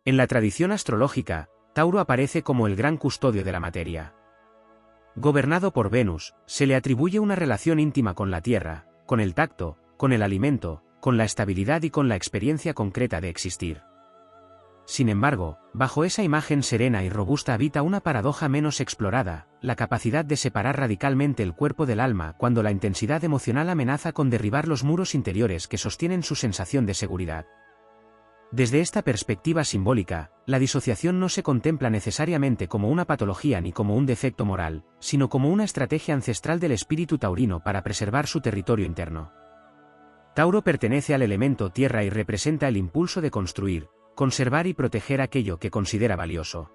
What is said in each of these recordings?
En la tradición astrológica, Tauro aparece como el gran custodio de la materia. Gobernado por Venus, se le atribuye una relación íntima con la Tierra, con el tacto, con el alimento, con la estabilidad y con la experiencia concreta de existir. Sin embargo, bajo esa imagen serena y robusta habita una paradoja menos explorada, la capacidad de separar radicalmente el cuerpo del alma cuando la intensidad emocional amenaza con derribar los muros interiores que sostienen su sensación de seguridad. Desde esta perspectiva simbólica, la disociación no se contempla necesariamente como una patología ni como un defecto moral, sino como una estrategia ancestral del espíritu taurino para preservar su territorio interno. Tauro pertenece al elemento tierra y representa el impulso de construir, conservar y proteger aquello que considera valioso.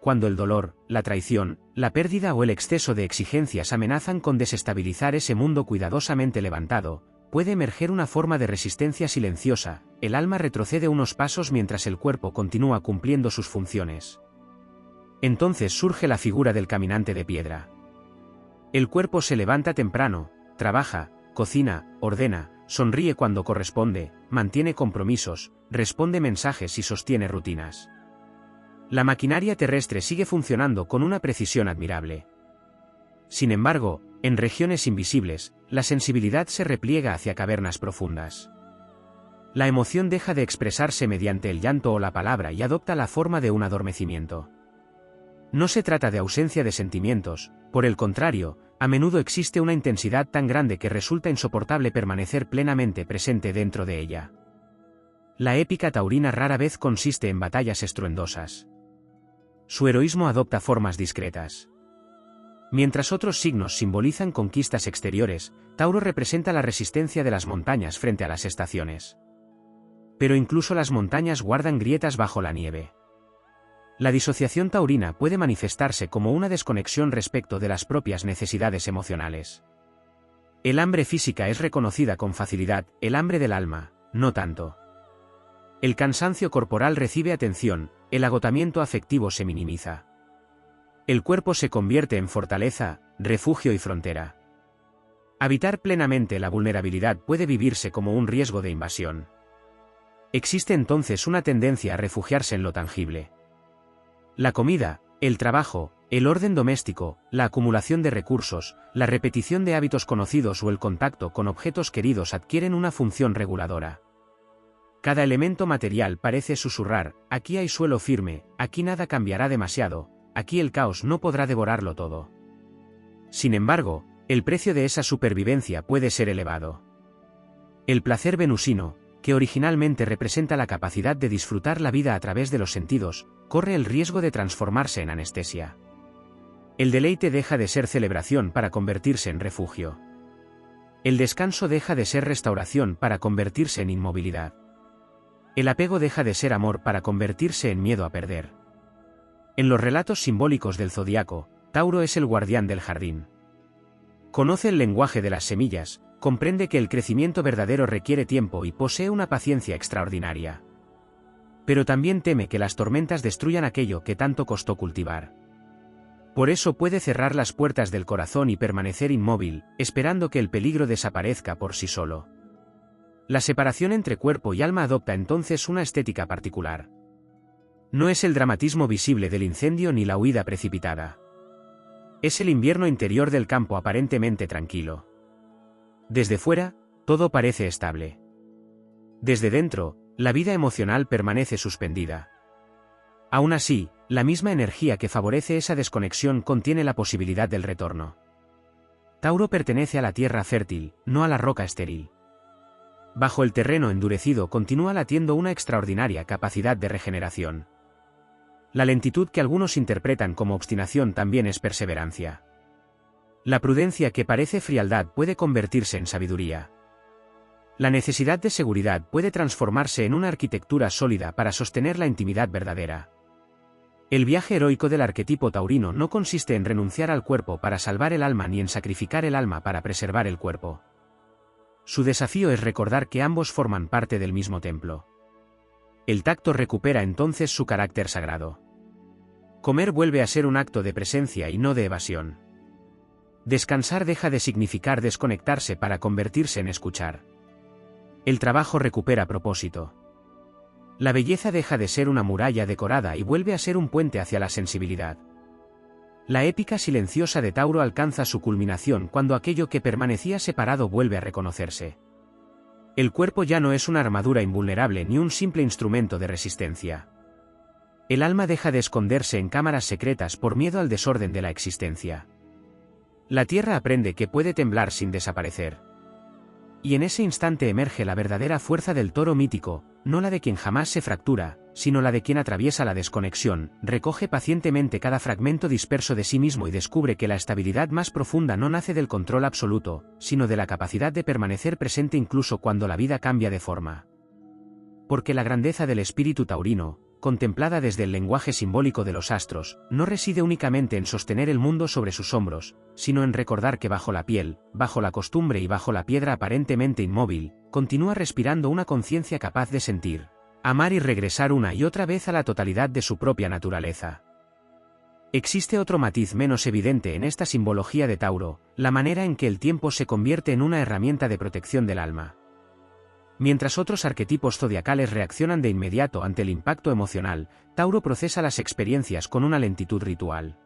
Cuando el dolor, la traición, la pérdida o el exceso de exigencias amenazan con desestabilizar ese mundo cuidadosamente levantado, puede emerger una forma de resistencia silenciosa, el alma retrocede unos pasos mientras el cuerpo continúa cumpliendo sus funciones. Entonces surge la figura del caminante de piedra. El cuerpo se levanta temprano, trabaja, cocina, ordena, sonríe cuando corresponde, mantiene compromisos, responde mensajes y sostiene rutinas. La maquinaria terrestre sigue funcionando con una precisión admirable. Sin embargo, en regiones invisibles, la sensibilidad se repliega hacia cavernas profundas. La emoción deja de expresarse mediante el llanto o la palabra y adopta la forma de un adormecimiento. No se trata de ausencia de sentimientos, por el contrario, a menudo existe una intensidad tan grande que resulta insoportable permanecer plenamente presente dentro de ella. La épica taurina rara vez consiste en batallas estruendosas. Su heroísmo adopta formas discretas. Mientras otros signos simbolizan conquistas exteriores, Tauro representa la resistencia de las montañas frente a las estaciones. Pero incluso las montañas guardan grietas bajo la nieve. La disociación taurina puede manifestarse como una desconexión respecto de las propias necesidades emocionales. El hambre física es reconocida con facilidad, el hambre del alma, no tanto. El cansancio corporal recibe atención, el agotamiento afectivo se minimiza. El cuerpo se convierte en fortaleza, refugio y frontera. Habitar plenamente la vulnerabilidad puede vivirse como un riesgo de invasión. Existe entonces una tendencia a refugiarse en lo tangible. La comida, el trabajo, el orden doméstico, la acumulación de recursos, la repetición de hábitos conocidos o el contacto con objetos queridos adquieren una función reguladora. Cada elemento material parece susurrar, aquí hay suelo firme, aquí nada cambiará demasiado, aquí el caos no podrá devorarlo todo. Sin embargo, el precio de esa supervivencia puede ser elevado. El placer venusino, que originalmente representa la capacidad de disfrutar la vida a través de los sentidos, corre el riesgo de transformarse en anestesia. El deleite deja de ser celebración para convertirse en refugio. El descanso deja de ser restauración para convertirse en inmovilidad. El apego deja de ser amor para convertirse en miedo a perder. En los relatos simbólicos del zodiaco, Tauro es el guardián del jardín. Conoce el lenguaje de las semillas, comprende que el crecimiento verdadero requiere tiempo y posee una paciencia extraordinaria. Pero también teme que las tormentas destruyan aquello que tanto costó cultivar. Por eso puede cerrar las puertas del corazón y permanecer inmóvil, esperando que el peligro desaparezca por sí solo. La separación entre cuerpo y alma adopta entonces una estética particular. No es el dramatismo visible del incendio ni la huida precipitada. Es el invierno interior del campo aparentemente tranquilo. Desde fuera, todo parece estable. Desde dentro, la vida emocional permanece suspendida. Aún así, la misma energía que favorece esa desconexión contiene la posibilidad del retorno. Tauro pertenece a la tierra fértil, no a la roca estéril. Bajo el terreno endurecido continúa latiendo una extraordinaria capacidad de regeneración. La lentitud que algunos interpretan como obstinación también es perseverancia. La prudencia que parece frialdad puede convertirse en sabiduría. La necesidad de seguridad puede transformarse en una arquitectura sólida para sostener la intimidad verdadera. El viaje heroico del arquetipo taurino no consiste en renunciar al cuerpo para salvar el alma ni en sacrificar el alma para preservar el cuerpo. Su desafío es recordar que ambos forman parte del mismo templo. El tacto recupera entonces su carácter sagrado. Comer vuelve a ser un acto de presencia y no de evasión. Descansar deja de significar desconectarse para convertirse en escuchar. El trabajo recupera propósito. La belleza deja de ser una muralla decorada y vuelve a ser un puente hacia la sensibilidad. La épica silenciosa de Tauro alcanza su culminación cuando aquello que permanecía separado vuelve a reconocerse. El cuerpo ya no es una armadura invulnerable ni un simple instrumento de resistencia. El alma deja de esconderse en cámaras secretas por miedo al desorden de la existencia. La tierra aprende que puede temblar sin desaparecer. Y en ese instante emerge la verdadera fuerza del toro mítico, no la de quien jamás se fractura, sino la de quien atraviesa la desconexión, recoge pacientemente cada fragmento disperso de sí mismo y descubre que la estabilidad más profunda no nace del control absoluto, sino de la capacidad de permanecer presente incluso cuando la vida cambia de forma. Porque la grandeza del espíritu taurino, contemplada desde el lenguaje simbólico de los astros, no reside únicamente en sostener el mundo sobre sus hombros, sino en recordar que bajo la piel, bajo la costumbre y bajo la piedra aparentemente inmóvil, continúa respirando una conciencia capaz de sentir, amar y regresar una y otra vez a la totalidad de su propia naturaleza. Existe otro matiz menos evidente en esta simbología de Tauro, la manera en que el tiempo se convierte en una herramienta de protección del alma. Mientras otros arquetipos zodiacales reaccionan de inmediato ante el impacto emocional, Tauro procesa las experiencias con una lentitud ritual.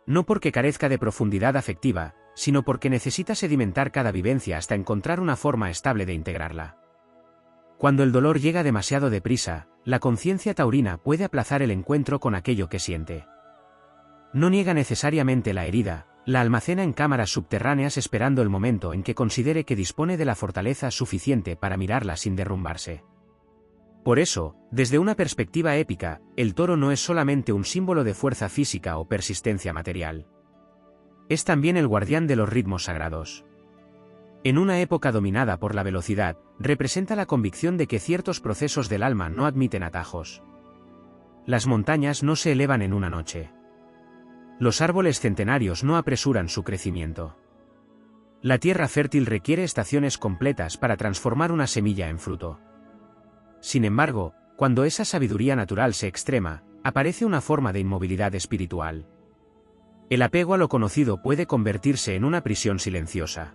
No porque carezca de profundidad afectiva, sino porque necesita sedimentar cada vivencia hasta encontrar una forma estable de integrarla. Cuando el dolor llega demasiado deprisa, la conciencia taurina puede aplazar el encuentro con aquello que siente. No niega necesariamente la herida, la almacena en cámaras subterráneas esperando el momento en que considere que dispone de la fortaleza suficiente para mirarla sin derrumbarse. Por eso, desde una perspectiva épica, el toro no es solamente un símbolo de fuerza física o persistencia material. Es también el guardián de los ritmos sagrados. En una época dominada por la velocidad, representa la convicción de que ciertos procesos del alma no admiten atajos. Las montañas no se elevan en una noche. Los árboles centenarios no apresuran su crecimiento. La tierra fértil requiere estaciones completas para transformar una semilla en fruto. Sin embargo, cuando esa sabiduría natural se extrema, aparece una forma de inmovilidad espiritual. El apego a lo conocido puede convertirse en una prisión silenciosa.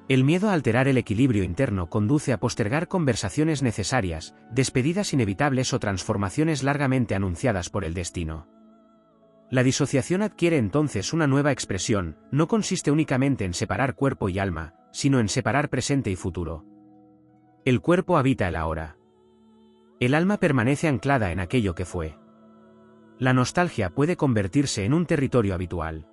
El miedo a alterar el equilibrio interno conduce a postergar conversaciones necesarias, despedidas inevitables o transformaciones largamente anunciadas por el destino. La disociación adquiere entonces una nueva expresión, no consiste únicamente en separar cuerpo y alma, sino en separar presente y futuro. El cuerpo habita el ahora. El alma permanece anclada en aquello que fue. La nostalgia puede convertirse en un territorio habitual.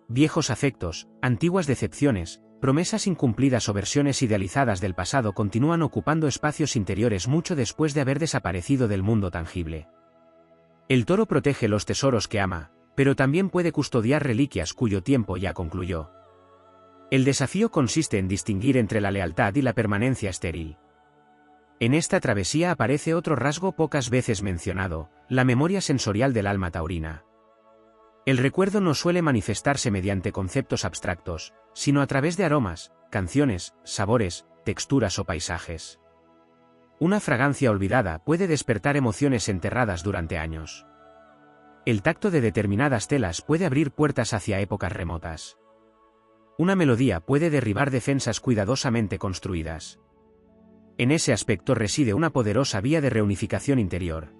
Viejos afectos, antiguas decepciones, promesas incumplidas o versiones idealizadas del pasado continúan ocupando espacios interiores mucho después de haber desaparecido del mundo tangible. El toro protege los tesoros que ama, pero también puede custodiar reliquias cuyo tiempo ya concluyó. El desafío consiste en distinguir entre la lealtad y la permanencia estéril. En esta travesía aparece otro rasgo pocas veces mencionado, la memoria sensorial del alma taurina. El recuerdo no suele manifestarse mediante conceptos abstractos, sino a través de aromas, canciones, sabores, texturas o paisajes. Una fragancia olvidada puede despertar emociones enterradas durante años. El tacto de determinadas telas puede abrir puertas hacia épocas remotas. Una melodía puede derribar defensas cuidadosamente construidas. En ese aspecto reside una poderosa vía de reunificación interior.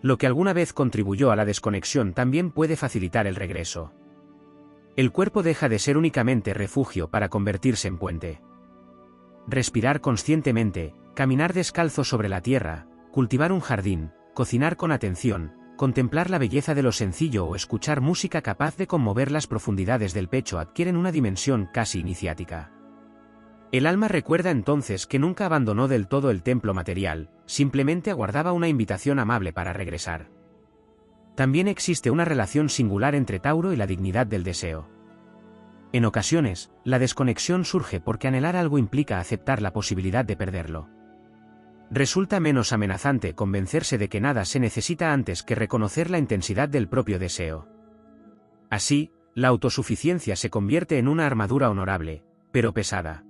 Lo que alguna vez contribuyó a la desconexión también puede facilitar el regreso. El cuerpo deja de ser únicamente refugio para convertirse en puente. Respirar conscientemente, caminar descalzo sobre la tierra, cultivar un jardín, cocinar con atención, contemplar la belleza de lo sencillo o escuchar música capaz de conmover las profundidades del pecho adquieren una dimensión casi iniciática. El alma recuerda entonces que nunca abandonó del todo el templo material, simplemente aguardaba una invitación amable para regresar. También existe una relación singular entre Tauro y la dignidad del deseo. En ocasiones, la desconexión surge porque anhelar algo implica aceptar la posibilidad de perderlo. Resulta menos amenazante convencerse de que nada se necesita antes que reconocer la intensidad del propio deseo. Así, la autosuficiencia se convierte en una armadura honorable, pero pesada.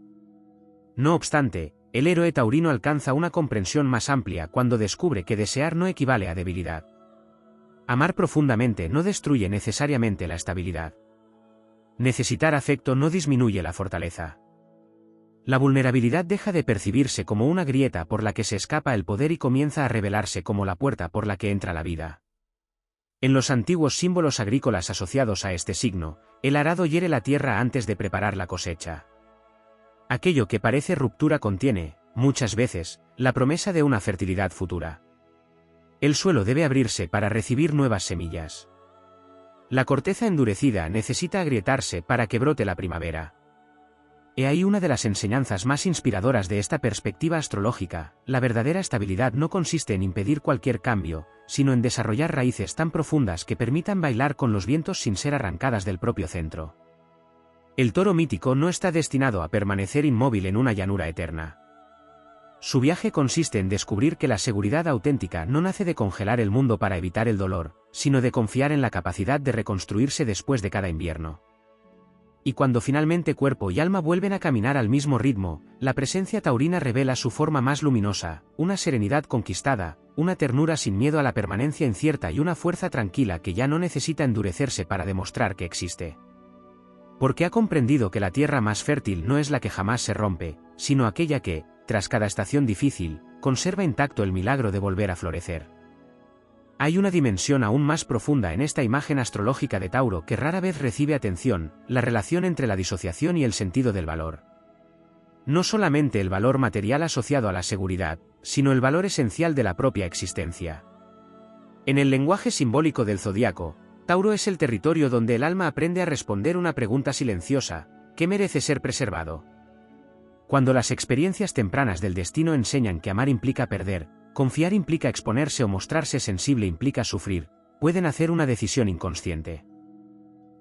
No obstante, el héroe taurino alcanza una comprensión más amplia cuando descubre que desear no equivale a debilidad. Amar profundamente no destruye necesariamente la estabilidad. Necesitar afecto no disminuye la fortaleza. La vulnerabilidad deja de percibirse como una grieta por la que se escapa el poder y comienza a revelarse como la puerta por la que entra la vida. En los antiguos símbolos agrícolas asociados a este signo, el arado hiere la tierra antes de preparar la cosecha. Aquello que parece ruptura contiene, muchas veces, la promesa de una fertilidad futura. El suelo debe abrirse para recibir nuevas semillas. La corteza endurecida necesita agrietarse para que brote la primavera. He ahí una de las enseñanzas más inspiradoras de esta perspectiva astrológica: la verdadera estabilidad no consiste en impedir cualquier cambio, sino en desarrollar raíces tan profundas que permitan bailar con los vientos sin ser arrancadas del propio centro. El toro mítico no está destinado a permanecer inmóvil en una llanura eterna. Su viaje consiste en descubrir que la seguridad auténtica no nace de congelar el mundo para evitar el dolor, sino de confiar en la capacidad de reconstruirse después de cada invierno. Y cuando finalmente cuerpo y alma vuelven a caminar al mismo ritmo, la presencia taurina revela su forma más luminosa, una serenidad conquistada, una ternura sin miedo a la permanencia incierta y una fuerza tranquila que ya no necesita endurecerse para demostrar que existe. Porque ha comprendido que la tierra más fértil no es la que jamás se rompe, sino aquella que, tras cada estación difícil, conserva intacto el milagro de volver a florecer. Hay una dimensión aún más profunda en esta imagen astrológica de Tauro que rara vez recibe atención: la relación entre la disociación y el sentido del valor. No solamente el valor material asociado a la seguridad, sino el valor esencial de la propia existencia. En el lenguaje simbólico del zodiaco, Tauro es el territorio donde el alma aprende a responder una pregunta silenciosa: ¿qué merece ser preservado? Cuando las experiencias tempranas del destino enseñan que amar implica perder, confiar implica exponerse o mostrarse sensible implica sufrir, pueden hacer una decisión inconsciente.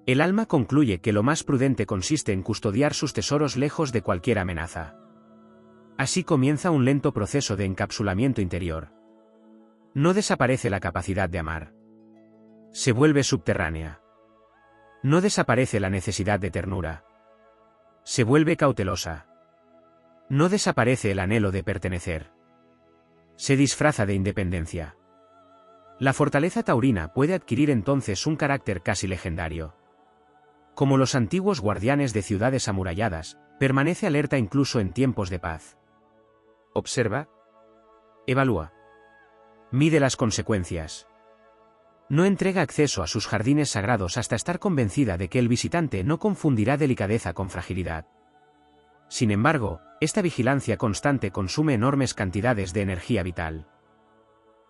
El alma concluye que lo más prudente consiste en custodiar sus tesoros lejos de cualquier amenaza. Así comienza un lento proceso de encapsulamiento interior. No desaparece la capacidad de amar. Se vuelve subterránea. No desaparece la necesidad de ternura. Se vuelve cautelosa. No desaparece el anhelo de pertenecer. Se disfraza de independencia. La fortaleza taurina puede adquirir entonces un carácter casi legendario. Como los antiguos guardianes de ciudades amuralladas, permanece alerta incluso en tiempos de paz. Observa. Evalúa. Mide las consecuencias. No entrega acceso a sus jardines sagrados hasta estar convencida de que el visitante no confundirá delicadeza con fragilidad. Sin embargo, esta vigilancia constante consume enormes cantidades de energía vital.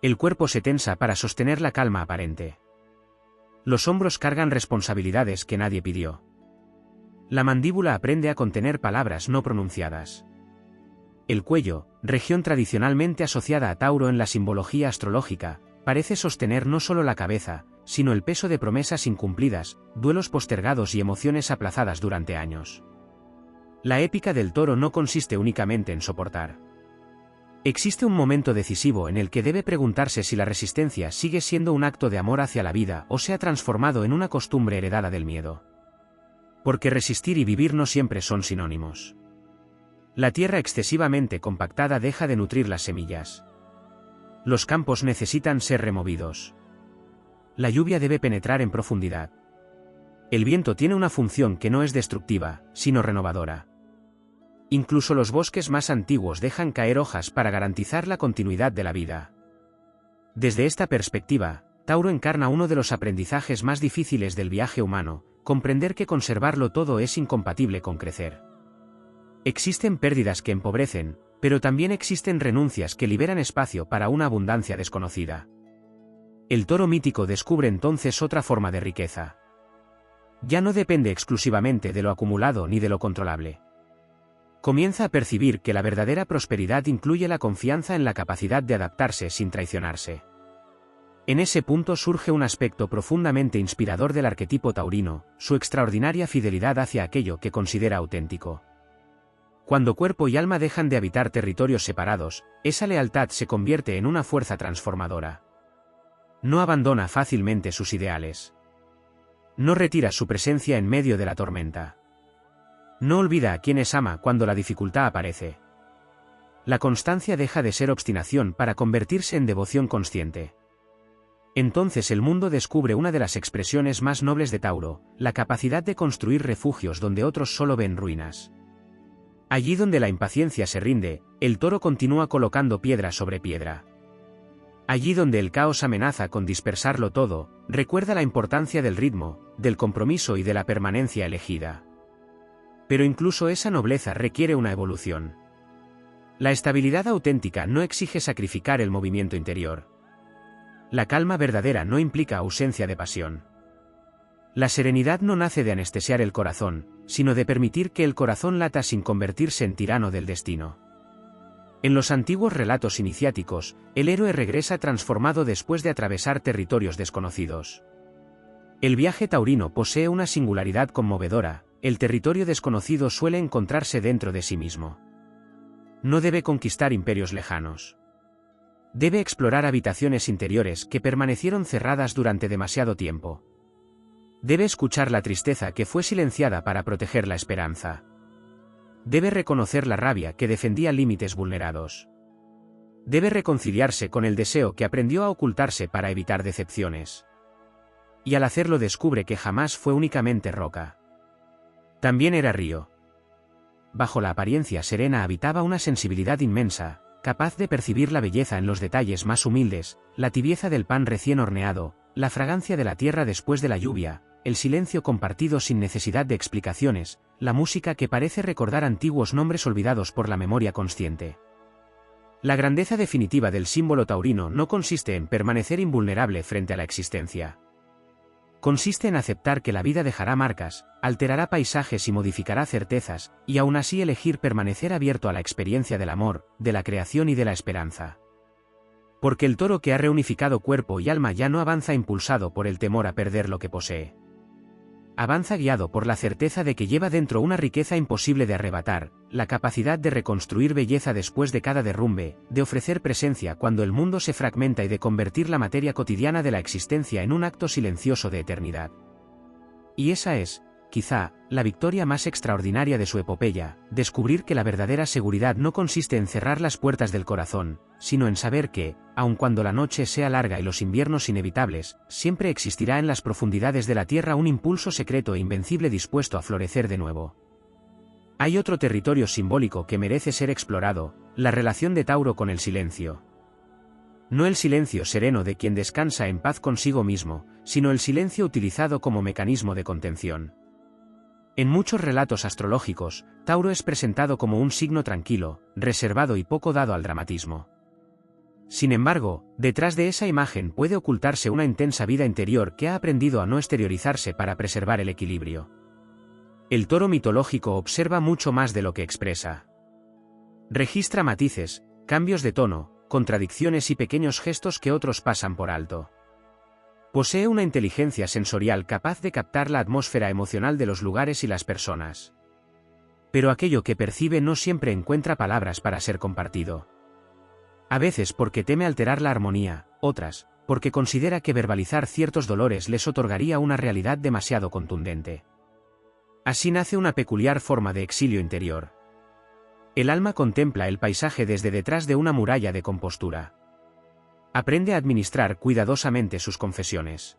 El cuerpo se tensa para sostener la calma aparente. Los hombros cargan responsabilidades que nadie pidió. La mandíbula aprende a contener palabras no pronunciadas. El cuello, región tradicionalmente asociada a Tauro en la simbología astrológica, parece sostener no solo la cabeza, sino el peso de promesas incumplidas, duelos postergados y emociones aplazadas durante años. La épica del toro no consiste únicamente en soportar. Existe un momento decisivo en el que debe preguntarse si la resistencia sigue siendo un acto de amor hacia la vida o se ha transformado en una costumbre heredada del miedo. Porque resistir y vivir no siempre son sinónimos. La tierra excesivamente compactada deja de nutrir las semillas. Los campos necesitan ser removidos. La lluvia debe penetrar en profundidad. El viento tiene una función que no es destructiva, sino renovadora. Incluso los bosques más antiguos dejan caer hojas para garantizar la continuidad de la vida. Desde esta perspectiva, Tauro encarna uno de los aprendizajes más difíciles del viaje humano: comprender que conservarlo todo es incompatible con crecer. Existen pérdidas que empobrecen, pero también existen renuncias que liberan espacio para una abundancia desconocida. El toro mítico descubre entonces otra forma de riqueza. Ya no depende exclusivamente de lo acumulado ni de lo controlable. Comienza a percibir que la verdadera prosperidad incluye la confianza en la capacidad de adaptarse sin traicionarse. En ese punto surge un aspecto profundamente inspirador del arquetipo taurino: su extraordinaria fidelidad hacia aquello que considera auténtico. Cuando cuerpo y alma dejan de habitar territorios separados, esa lealtad se convierte en una fuerza transformadora. No abandona fácilmente sus ideales. No retira su presencia en medio de la tormenta. No olvida a quienes ama cuando la dificultad aparece. La constancia deja de ser obstinación para convertirse en devoción consciente. Entonces el mundo descubre una de las expresiones más nobles de Tauro: la capacidad de construir refugios donde otros solo ven ruinas. Allí donde la impaciencia se rinde, el toro continúa colocando piedra sobre piedra. Allí donde el caos amenaza con dispersarlo todo, recuerda la importancia del ritmo, del compromiso y de la permanencia elegida. Pero incluso esa nobleza requiere una evolución. La estabilidad auténtica no exige sacrificar el movimiento interior. La calma verdadera no implica ausencia de pasión. La serenidad no nace de anestesiar el corazón, sino de permitir que el corazón lata sin convertirse en tirano del destino. En los antiguos relatos iniciáticos, el héroe regresa transformado después de atravesar territorios desconocidos. El viaje taurino posee una singularidad conmovedora: el territorio desconocido suele encontrarse dentro de sí mismo. No debe conquistar imperios lejanos. Debe explorar habitaciones interiores que permanecieron cerradas durante demasiado tiempo. Debe escuchar la tristeza que fue silenciada para proteger la esperanza. Debe reconocer la rabia que defendía límites vulnerados. Debe reconciliarse con el deseo que aprendió a ocultarse para evitar decepciones. Y al hacerlo descubre que jamás fue únicamente roca. También era río. Bajo la apariencia serena habitaba una sensibilidad inmensa, capaz de percibir la belleza en los detalles más humildes, la tibieza del pan recién horneado, la fragancia de la tierra después de la lluvia, el silencio compartido sin necesidad de explicaciones, la música que parece recordar antiguos nombres olvidados por la memoria consciente. La grandeza definitiva del símbolo taurino no consiste en permanecer invulnerable frente a la existencia. Consiste en aceptar que la vida dejará marcas, alterará paisajes y modificará certezas, y aún así elegir permanecer abierto a la experiencia del amor, de la creación y de la esperanza. Porque el toro que ha reunificado cuerpo y alma ya no avanza impulsado por el temor a perder lo que posee. Avanza guiado por la certeza de que lleva dentro una riqueza imposible de arrebatar, la capacidad de reconstruir belleza después de cada derrumbe, de ofrecer presencia cuando el mundo se fragmenta y de convertir la materia cotidiana de la existencia en un acto silencioso de eternidad. Y esa es, quizá, la victoria más extraordinaria de su epopeya: descubrir que la verdadera seguridad no consiste en cerrar las puertas del corazón, sino en saber que, aun cuando la noche sea larga y los inviernos inevitables, siempre existirá en las profundidades de la tierra un impulso secreto e invencible dispuesto a florecer de nuevo. Hay otro territorio simbólico que merece ser explorado: la relación de Tauro con el silencio. No el silencio sereno de quien descansa en paz consigo mismo, sino el silencio utilizado como mecanismo de contención. En muchos relatos astrológicos, Tauro es presentado como un signo tranquilo, reservado y poco dado al dramatismo. Sin embargo, detrás de esa imagen puede ocultarse una intensa vida interior que ha aprendido a no exteriorizarse para preservar el equilibrio. El toro mitológico observa mucho más de lo que expresa. Registra matices, cambios de tono, contradicciones y pequeños gestos que otros pasan por alto. Posee una inteligencia sensorial capaz de captar la atmósfera emocional de los lugares y las personas. Pero aquello que percibe no siempre encuentra palabras para ser compartido. A veces porque teme alterar la armonía, otras, porque considera que verbalizar ciertos dolores les otorgaría una realidad demasiado contundente. Así nace una peculiar forma de exilio interior. El alma contempla el paisaje desde detrás de una muralla de compostura. Aprende a administrar cuidadosamente sus confesiones.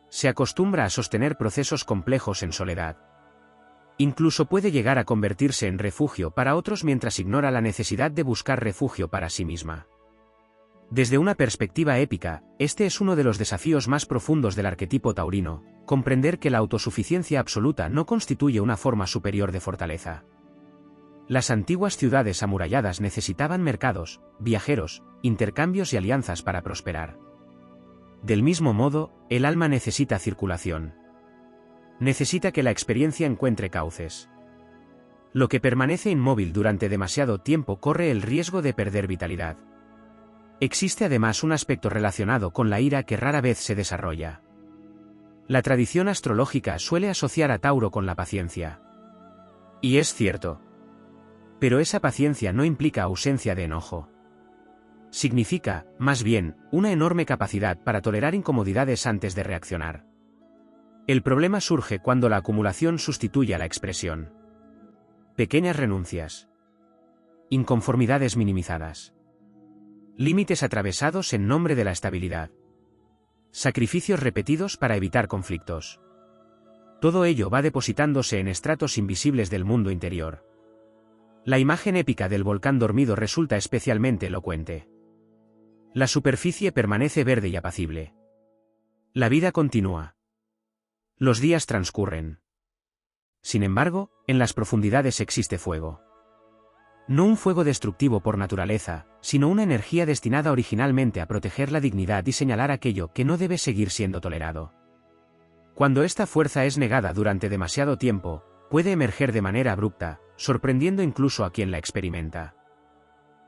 Se acostumbra a sostener procesos complejos en soledad. Incluso puede llegar a convertirse en refugio para otros mientras ignora la necesidad de buscar refugio para sí misma. Desde una perspectiva épica, este es uno de los desafíos más profundos del arquetipo taurino: comprender que la autosuficiencia absoluta no constituye una forma superior de fortaleza. Las antiguas ciudades amuralladas necesitaban mercados, viajeros, intercambios y alianzas para prosperar. Del mismo modo, el alma necesita circulación. Necesita que la experiencia encuentre cauces. Lo que permanece inmóvil durante demasiado tiempo corre el riesgo de perder vitalidad. Existe además un aspecto relacionado con la ira que rara vez se desarrolla. La tradición astrológica suele asociar a Tauro con la paciencia. Y es cierto. Pero esa paciencia no implica ausencia de enojo. Significa, más bien, una enorme capacidad para tolerar incomodidades antes de reaccionar. El problema surge cuando la acumulación sustituye a la expresión. Pequeñas renuncias. Inconformidades minimizadas. Límites atravesados en nombre de la estabilidad. Sacrificios repetidos para evitar conflictos. Todo ello va depositándose en estratos invisibles del mundo interior. La imagen épica del volcán dormido resulta especialmente elocuente. La superficie permanece verde y apacible. La vida continúa. Los días transcurren. Sin embargo, en las profundidades existe fuego. No un fuego destructivo por naturaleza, sino una energía destinada originalmente a proteger la dignidad y señalar aquello que no debe seguir siendo tolerado. Cuando esta fuerza es negada durante demasiado tiempo, puede emerger de manera abrupta, sorprendiendo incluso a quien la experimenta.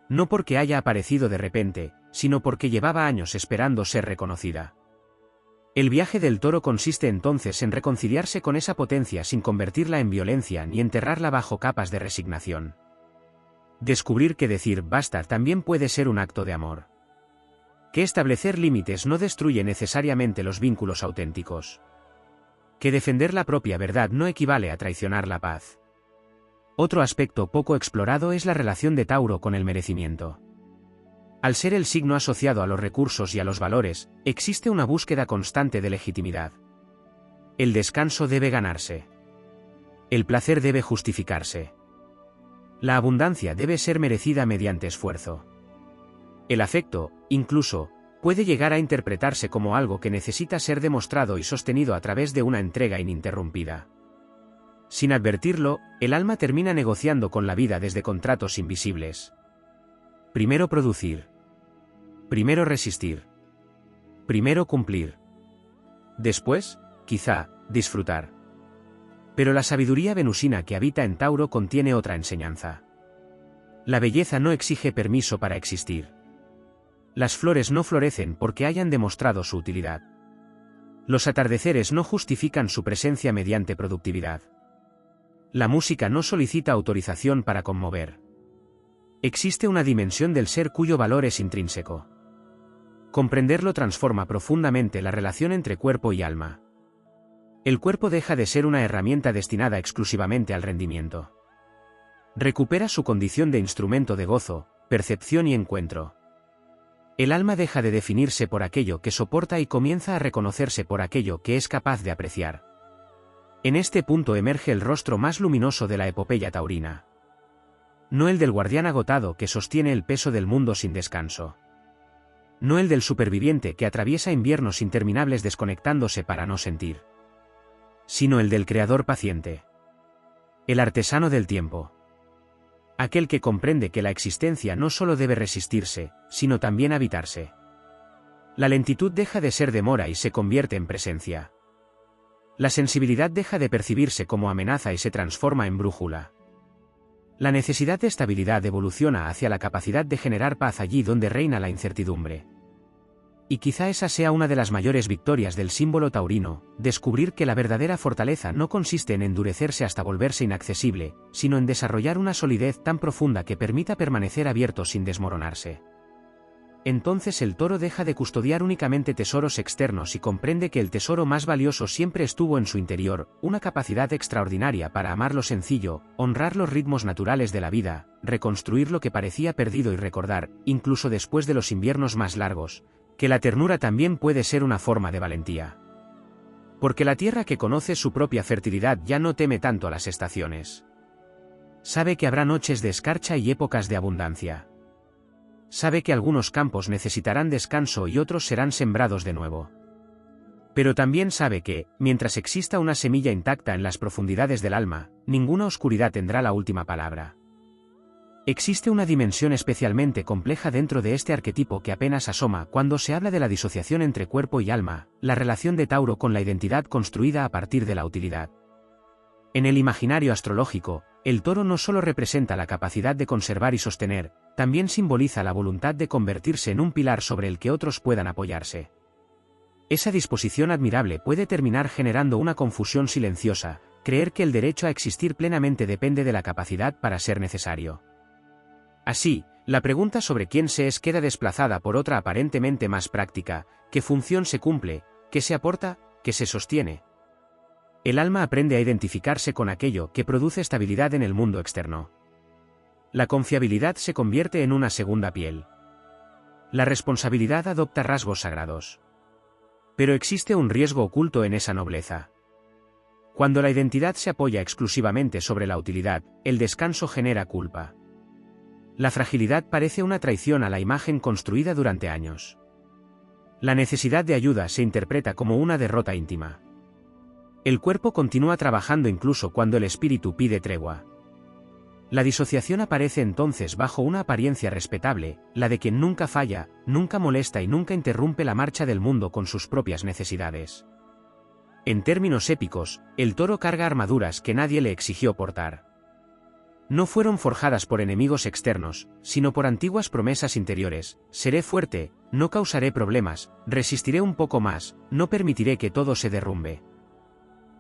No porque haya aparecido de repente, sino porque llevaba años esperando ser reconocida. El viaje del toro consiste entonces en reconciliarse con esa potencia sin convertirla en violencia ni enterrarla bajo capas de resignación. Descubrir que decir basta también puede ser un acto de amor. Que establecer límites no destruye necesariamente los vínculos auténticos. Que defender la propia verdad no equivale a traicionar la paz. Otro aspecto poco explorado es la relación de Tauro con el merecimiento. Al ser el signo asociado a los recursos y a los valores, existe una búsqueda constante de legitimidad. El descanso debe ganarse. El placer debe justificarse. La abundancia debe ser merecida mediante esfuerzo. El afecto, incluso, puede llegar a interpretarse como algo que necesita ser demostrado y sostenido a través de una entrega ininterrumpida. Sin advertirlo, el alma termina negociando con la vida desde contratos invisibles. Primero producir. Primero resistir. Primero cumplir. Después, quizá, disfrutar. Pero la sabiduría venusina que habita en Tauro contiene otra enseñanza. La belleza no exige permiso para existir. Las flores no florecen porque hayan demostrado su utilidad. Los atardeceres no justifican su presencia mediante productividad. La música no solicita autorización para conmover. Existe una dimensión del ser cuyo valor es intrínseco. Comprenderlo transforma profundamente la relación entre cuerpo y alma. El cuerpo deja de ser una herramienta destinada exclusivamente al rendimiento. Recupera su condición de instrumento de gozo, percepción y encuentro. El alma deja de definirse por aquello que soporta y comienza a reconocerse por aquello que es capaz de apreciar. En este punto emerge el rostro más luminoso de la epopeya taurina. No el del guardián agotado que sostiene el peso del mundo sin descanso. No el del superviviente que atraviesa inviernos interminables desconectándose para no sentir. Sino el del creador paciente. El artesano del tiempo. Aquel que comprende que la existencia no solo debe resistirse, sino también habitarse. La lentitud deja de ser demora y se convierte en presencia. La sensibilidad deja de percibirse como amenaza y se transforma en brújula. La necesidad de estabilidad evoluciona hacia la capacidad de generar paz allí donde reina la incertidumbre. Y quizá esa sea una de las mayores victorias del símbolo taurino, descubrir que la verdadera fortaleza no consiste en endurecerse hasta volverse inaccesible, sino en desarrollar una solidez tan profunda que permita permanecer abierto sin desmoronarse. Entonces el toro deja de custodiar únicamente tesoros externos y comprende que el tesoro más valioso siempre estuvo en su interior, una capacidad extraordinaria para amar lo sencillo, honrar los ritmos naturales de la vida, reconstruir lo que parecía perdido y recordar, incluso después de los inviernos más largos, que la ternura también puede ser una forma de valentía. Porque la tierra que conoce su propia fertilidad ya no teme tanto a las estaciones. Sabe que habrá noches de escarcha y épocas de abundancia. Sabe que algunos campos necesitarán descanso y otros serán sembrados de nuevo. Pero también sabe que, mientras exista una semilla intacta en las profundidades del alma, ninguna oscuridad tendrá la última palabra. Existe una dimensión especialmente compleja dentro de este arquetipo que apenas asoma cuando se habla de la disociación entre cuerpo y alma, la relación de Tauro con la identidad construida a partir de la utilidad. En el imaginario astrológico, el toro no solo representa la capacidad de conservar y sostener, también simboliza la voluntad de convertirse en un pilar sobre el que otros puedan apoyarse. Esa disposición admirable puede terminar generando una confusión silenciosa, creer que el derecho a existir plenamente depende de la capacidad para ser necesario. Así, la pregunta sobre quién se es queda desplazada por otra aparentemente más práctica: ¿qué función se cumple, qué se aporta, qué se sostiene? El alma aprende a identificarse con aquello que produce estabilidad en el mundo externo. La confiabilidad se convierte en una segunda piel. La responsabilidad adopta rasgos sagrados. Pero existe un riesgo oculto en esa nobleza. Cuando la identidad se apoya exclusivamente sobre la utilidad, el descanso genera culpa. La fragilidad parece una traición a la imagen construida durante años. La necesidad de ayuda se interpreta como una derrota íntima. El cuerpo continúa trabajando incluso cuando el espíritu pide tregua. La disociación aparece entonces bajo una apariencia respetable, la de quien nunca falla, nunca molesta y nunca interrumpe la marcha del mundo con sus propias necesidades. En términos épicos, el toro carga armaduras que nadie le exigió portar. No fueron forjadas por enemigos externos, sino por antiguas promesas interiores: seré fuerte, no causaré problemas, resistiré un poco más, no permitiré que todo se derrumbe.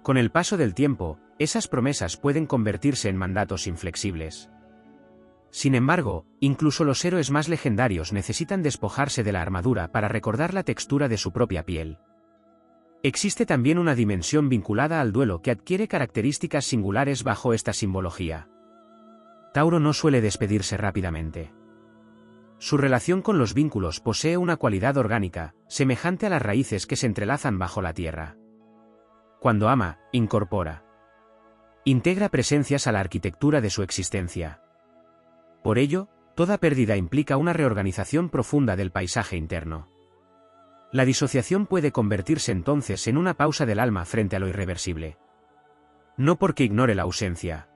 Con el paso del tiempo, esas promesas pueden convertirse en mandatos inflexibles. Sin embargo, incluso los héroes más legendarios necesitan despojarse de la armadura para recordar la textura de su propia piel. Existe también una dimensión vinculada al duelo que adquiere características singulares bajo esta simbología. Tauro no suele despedirse rápidamente. Su relación con los vínculos posee una cualidad orgánica, semejante a las raíces que se entrelazan bajo la tierra. Cuando ama, incorpora. Integra presencias a la arquitectura de su existencia. Por ello, toda pérdida implica una reorganización profunda del paisaje interno. La disociación puede convertirse entonces en una pausa del alma frente a lo irreversible. No porque ignore la ausencia.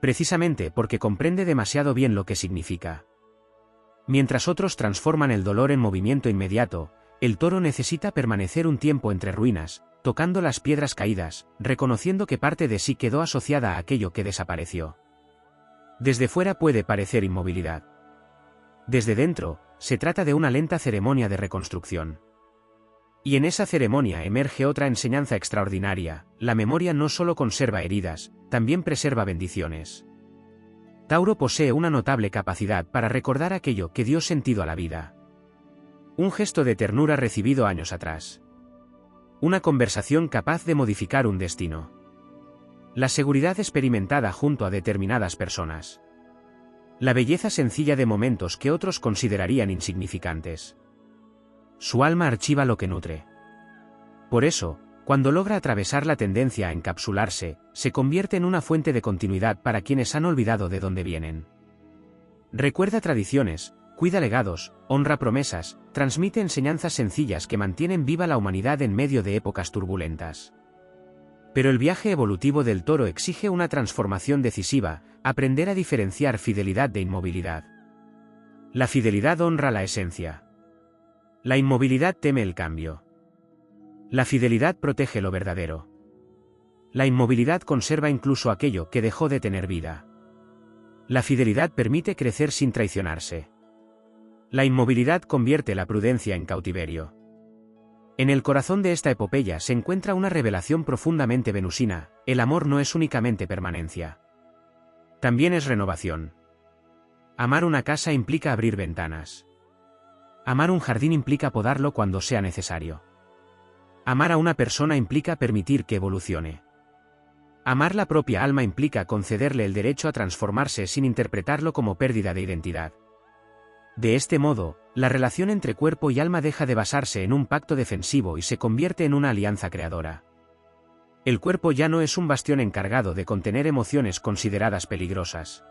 Precisamente porque comprende demasiado bien lo que significa. Mientras otros transforman el dolor en movimiento inmediato, el toro necesita permanecer un tiempo entre ruinas, tocando las piedras caídas, reconociendo que parte de sí quedó asociada a aquello que desapareció. Desde fuera puede parecer inmovilidad. Desde dentro, se trata de una lenta ceremonia de reconstrucción. Y en esa ceremonia emerge otra enseñanza extraordinaria: la memoria no solo conserva heridas, también preserva bendiciones. Tauro posee una notable capacidad para recordar aquello que dio sentido a la vida. Un gesto de ternura recibido años atrás. Una conversación capaz de modificar un destino. La seguridad experimentada junto a determinadas personas. La belleza sencilla de momentos que otros considerarían insignificantes. Su alma archiva lo que nutre. Por eso, cuando logra atravesar la tendencia a encapsularse, se convierte en una fuente de continuidad para quienes han olvidado de dónde vienen. Recuerda tradiciones, cuida legados, honra promesas, transmite enseñanzas sencillas que mantienen viva la humanidad en medio de épocas turbulentas. Pero el viaje evolutivo del toro exige una transformación decisiva: aprender a diferenciar fidelidad de inmovilidad. La fidelidad honra la esencia. La inmovilidad teme el cambio. La fidelidad protege lo verdadero. La inmovilidad conserva incluso aquello que dejó de tener vida. La fidelidad permite crecer sin traicionarse. La inmovilidad convierte la prudencia en cautiverio. En el corazón de esta epopeya se encuentra una revelación profundamente venusina: el amor no es únicamente permanencia. También es renovación. Amar una casa implica abrir ventanas. Amar un jardín implica podarlo cuando sea necesario. Amar a una persona implica permitir que evolucione. Amar la propia alma implica concederle el derecho a transformarse sin interpretarlo como pérdida de identidad. De este modo, la relación entre cuerpo y alma deja de basarse en un pacto defensivo y se convierte en una alianza creadora. El cuerpo ya no es un bastión encargado de contener emociones consideradas peligrosas.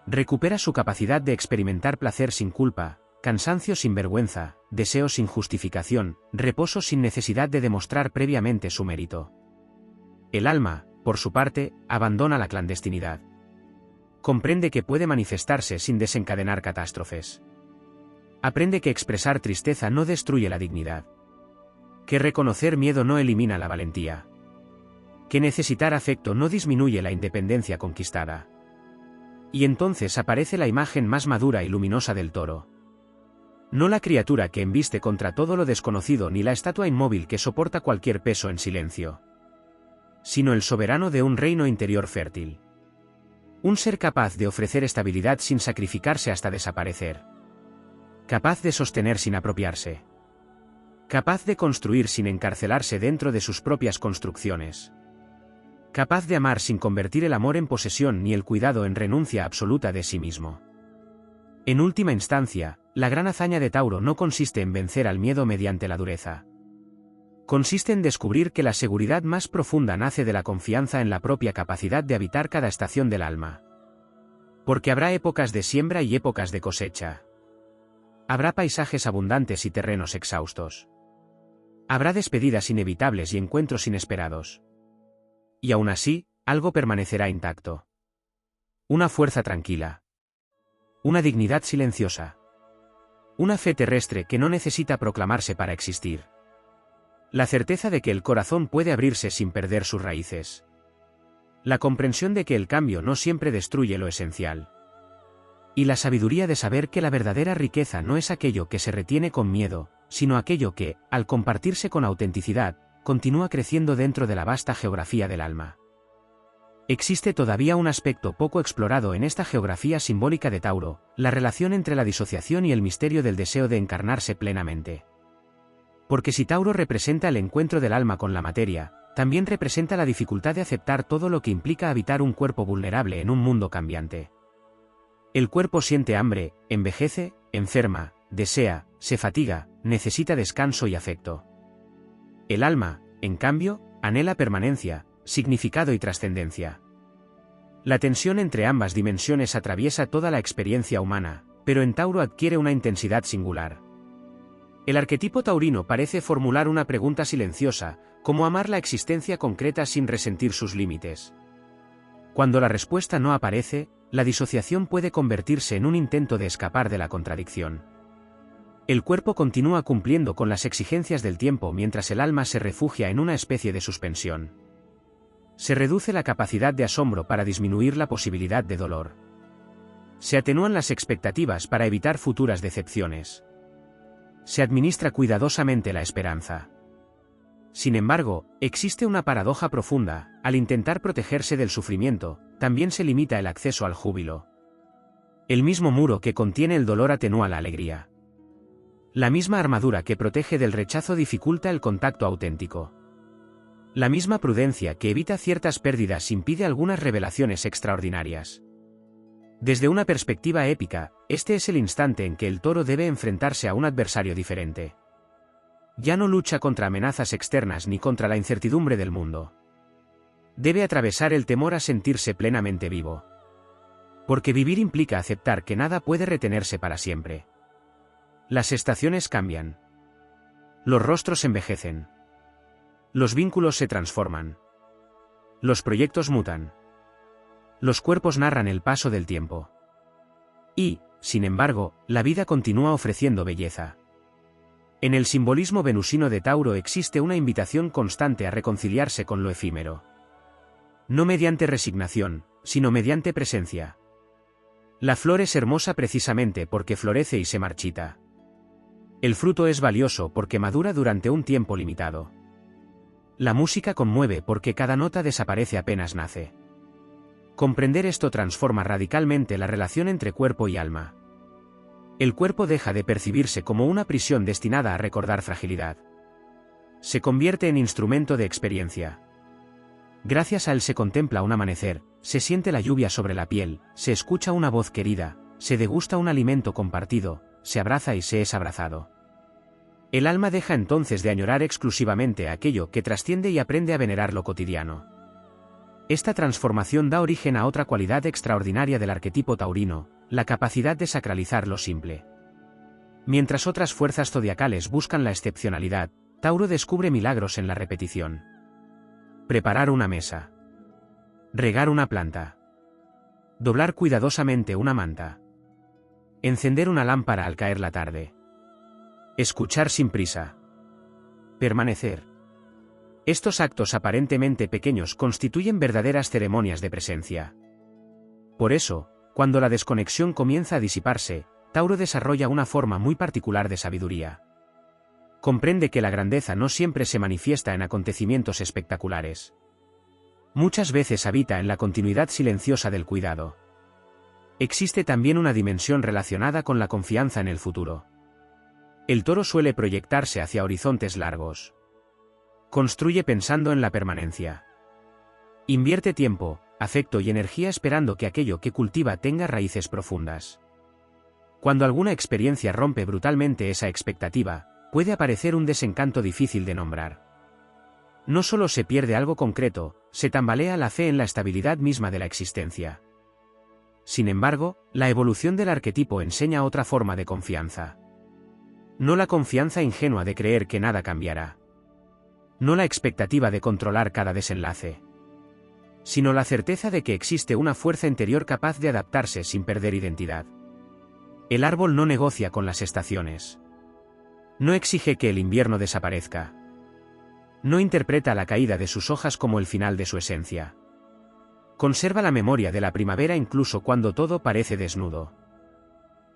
Recupera su capacidad de experimentar placer sin culpa, cansancio sin vergüenza, deseo sin justificación, reposo sin necesidad de demostrar previamente su mérito. El alma, por su parte, abandona la clandestinidad. Comprende que puede manifestarse sin desencadenar catástrofes. Aprende que expresar tristeza no destruye la dignidad. Que reconocer miedo no elimina la valentía. Que necesitar afecto no disminuye la independencia conquistada. Y entonces aparece la imagen más madura y luminosa del toro. No la criatura que embiste contra todo lo desconocido ni la estatua inmóvil que soporta cualquier peso en silencio. Sino el soberano de un reino interior fértil. Un ser capaz de ofrecer estabilidad sin sacrificarse hasta desaparecer. Capaz de sostener sin apropiarse. Capaz de construir sin encarcelarse dentro de sus propias construcciones. Capaz de amar sin convertir el amor en posesión ni el cuidado en renuncia absoluta de sí mismo. En última instancia, la gran hazaña de Tauro no consiste en vencer al miedo mediante la dureza. Consiste en descubrir que la seguridad más profunda nace de la confianza en la propia capacidad de habitar cada estación del alma. Porque habrá épocas de siembra y épocas de cosecha. Habrá paisajes abundantes y terrenos exhaustos. Habrá despedidas inevitables y encuentros inesperados. Y aún así, algo permanecerá intacto. Una fuerza tranquila. Una dignidad silenciosa. Una fe terrestre que no necesita proclamarse para existir. La certeza de que el corazón puede abrirse sin perder sus raíces. La comprensión de que el cambio no siempre destruye lo esencial. Y la sabiduría de saber que la verdadera riqueza no es aquello que se retiene con miedo, sino aquello que, al compartirse con autenticidad, continúa creciendo dentro de la vasta geografía del alma. Existe todavía un aspecto poco explorado en esta geografía simbólica de Tauro, la relación entre la disociación y el misterio del deseo de encarnarse plenamente. Porque si Tauro representa el encuentro del alma con la materia, también representa la dificultad de aceptar todo lo que implica habitar un cuerpo vulnerable en un mundo cambiante. El cuerpo siente hambre, envejece, enferma, desea, se fatiga, necesita descanso y afecto. El alma, en cambio, anhela permanencia, significado y trascendencia. La tensión entre ambas dimensiones atraviesa toda la experiencia humana, pero en Tauro adquiere una intensidad singular. El arquetipo taurino parece formular una pregunta silenciosa, ¿cómo amar la existencia concreta sin resentir sus límites? Cuando la respuesta no aparece, la disociación puede convertirse en un intento de escapar de la contradicción. El cuerpo continúa cumpliendo con las exigencias del tiempo mientras el alma se refugia en una especie de suspensión. Se reduce la capacidad de asombro para disminuir la posibilidad de dolor. Se atenúan las expectativas para evitar futuras decepciones. Se administra cuidadosamente la esperanza. Sin embargo, existe una paradoja profunda: al intentar protegerse del sufrimiento, también se limita el acceso al júbilo. El mismo muro que contiene el dolor atenúa la alegría. La misma armadura que protege del rechazo dificulta el contacto auténtico. La misma prudencia que evita ciertas pérdidas impide algunas revelaciones extraordinarias. Desde una perspectiva épica, este es el instante en que el toro debe enfrentarse a un adversario diferente. Ya no lucha contra amenazas externas ni contra la incertidumbre del mundo. Debe atravesar el temor a sentirse plenamente vivo. Porque vivir implica aceptar que nada puede retenerse para siempre. Las estaciones cambian. Los rostros envejecen. Los vínculos se transforman. Los proyectos mutan. Los cuerpos narran el paso del tiempo. Y, sin embargo, la vida continúa ofreciendo belleza. En el simbolismo venusino de Tauro existe una invitación constante a reconciliarse con lo efímero. No mediante resignación, sino mediante presencia. La flor es hermosa precisamente porque florece y se marchita. El fruto es valioso porque madura durante un tiempo limitado. La música conmueve porque cada nota desaparece apenas nace. Comprender esto transforma radicalmente la relación entre cuerpo y alma. El cuerpo deja de percibirse como una prisión destinada a recordar fragilidad. Se convierte en instrumento de experiencia. Gracias a él se contempla un amanecer, se siente la lluvia sobre la piel, se escucha una voz querida, se degusta un alimento compartido, se abraza y se es abrazado. El alma deja entonces de añorar exclusivamente aquello que trasciende y aprende a venerar lo cotidiano. Esta transformación da origen a otra cualidad extraordinaria del arquetipo taurino, la capacidad de sacralizar lo simple. Mientras otras fuerzas zodiacales buscan la excepcionalidad, Tauro descubre milagros en la repetición. Preparar una mesa. Regar una planta. Doblar cuidadosamente una manta. Encender una lámpara al caer la tarde. Escuchar sin prisa. Permanecer. Estos actos aparentemente pequeños constituyen verdaderas ceremonias de presencia. Por eso, cuando la desconexión comienza a disiparse, Tauro desarrolla una forma muy particular de sabiduría. Comprende que la grandeza no siempre se manifiesta en acontecimientos espectaculares. Muchas veces habita en la continuidad silenciosa del cuidado. Existe también una dimensión relacionada con la confianza en el futuro. El toro suele proyectarse hacia horizontes largos. Construye pensando en la permanencia. Invierte tiempo, afecto y energía esperando que aquello que cultiva tenga raíces profundas. Cuando alguna experiencia rompe brutalmente esa expectativa, puede aparecer un desencanto difícil de nombrar. No solo se pierde algo concreto, se tambalea la fe en la estabilidad misma de la existencia. Sin embargo, la evolución del arquetipo enseña otra forma de confianza. No la confianza ingenua de creer que nada cambiará. No la expectativa de controlar cada desenlace. Sino la certeza de que existe una fuerza interior capaz de adaptarse sin perder identidad. El árbol no negocia con las estaciones. No exige que el invierno desaparezca. No interpreta la caída de sus hojas como el final de su esencia. Conserva la memoria de la primavera incluso cuando todo parece desnudo.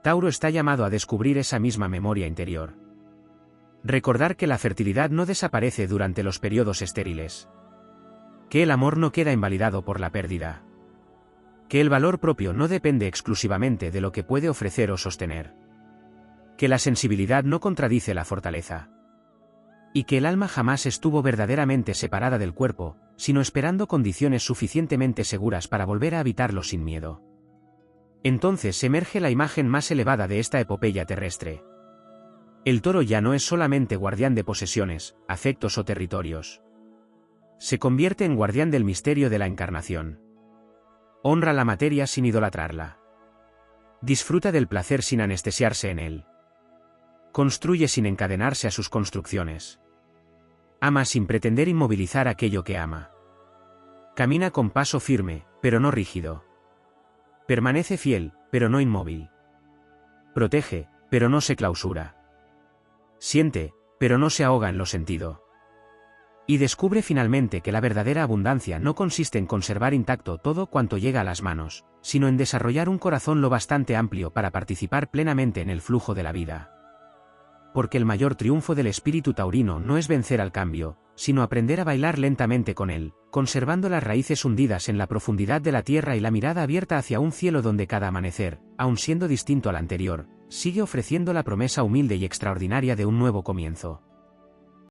Tauro está llamado a descubrir esa misma memoria interior. Recordar que la fertilidad no desaparece durante los periodos estériles. Que el amor no queda invalidado por la pérdida. Que el valor propio no depende exclusivamente de lo que puede ofrecer o sostener. Que la sensibilidad no contradice la fortaleza. Y que el alma jamás estuvo verdaderamente separada del cuerpo, sino esperando condiciones suficientemente seguras para volver a habitarlo sin miedo. Entonces emerge la imagen más elevada de esta epopeya terrestre. El toro ya no es solamente guardián de posesiones, afectos o territorios. Se convierte en guardián del misterio de la encarnación. Honra la materia sin idolatrarla. Disfruta del placer sin anestesiarse en él. Construye sin encadenarse a sus construcciones. Ama sin pretender inmovilizar aquello que ama. Camina con paso firme, pero no rígido. Permanece fiel, pero no inmóvil. Protege, pero no se clausura. Siente, pero no se ahoga en lo sentido. Y descubre finalmente que la verdadera abundancia no consiste en conservar intacto todo cuanto llega a las manos, sino en desarrollar un corazón lo bastante amplio para participar plenamente en el flujo de la vida. Porque el mayor triunfo del espíritu taurino no es vencer al cambio, sino aprender a bailar lentamente con él, conservando las raíces hundidas en la profundidad de la tierra y la mirada abierta hacia un cielo donde cada amanecer, aun siendo distinto al anterior, sigue ofreciendo la promesa humilde y extraordinaria de un nuevo comienzo.